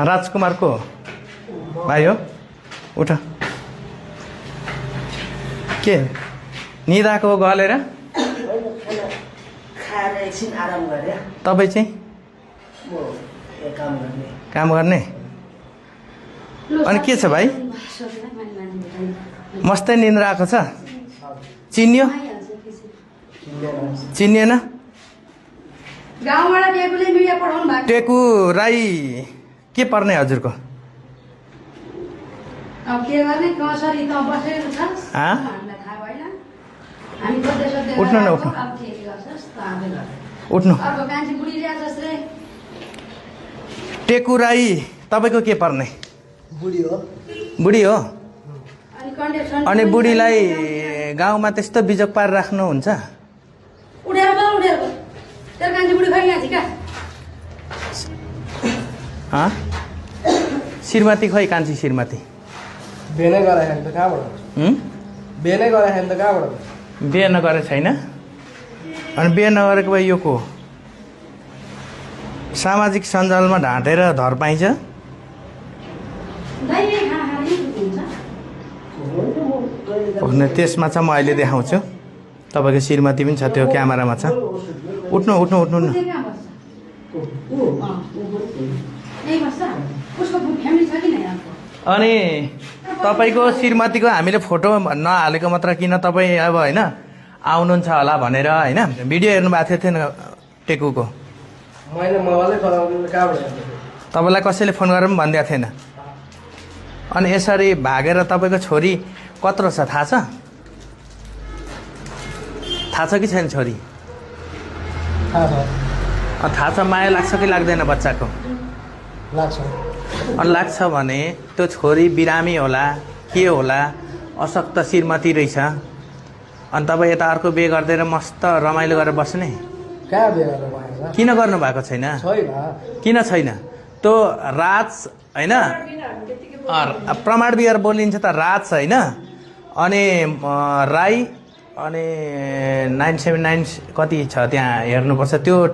राजकुमार को भाइ हो? उठ। के निद आएको हो गलेर? तपाईँ चाहिँ काम गर्ने? अनि के छ भाइ? मस्तै निन्द्रा आएको छ? चिन्यो? चिनिएन? टेकु राई के पर्ने हजुरको? उठ्नु न, उठ्नु उठ्नु। टेकु राई तपाईँको के पर्ने? बुढी हो? अनि बुढीलाई गाउँमा त्यस्तो बिजोग पारेर राख्नुहुन्छ? श्रीमती खोइ कान्छी श्रीमती? बिहे नगरे छैन? अनि बिहे नगरेको भए यो को? सामाजिक सञ्जालमा ढाँटेर धर पाइन्छ? त्यसमा छ, म अहिले देखाउँछु। तपाईँको श्रीमती पनि छ, त्यो क्यामेरामा छ। उठ्नु उठ्नु उठ्नु न। अनि तपाईँको श्रीमतीको हामीले फोटो नहालेको मात्र किन तपाईँ अब होइन आउनुहुन्छ होला भनेर होइन भिडियो हेर्नु भएको थिएन टेकुको? तपाईँलाई कसैले फोन गरेर पनि भनिदिएको थिएन? अनि यसरी भागेर तपाईँको छोरी कत्रो छ थाहा छ? थाहा छ कि छैन छोरी? थाहा छ। माया लाग्छ कि लाग्दैन बच्चाको? अनि लाग्छ भने त्यो छोरी बिरामी होला के होला, अशक्त श्रीमती रहेछ, अनि तपाईँ यता अर्को बिहे गरिदिएर मस्त रमाइलो गरेर बस्ने? किन गर्नु भएको छैन? किन छैन? त्यो राज होइन, प्रमाण बिहार बोलिन्छ त राज होइन, अनि राई, अनि 979 कति छ त्यहाँ हेर्नुपर्छ त्यो।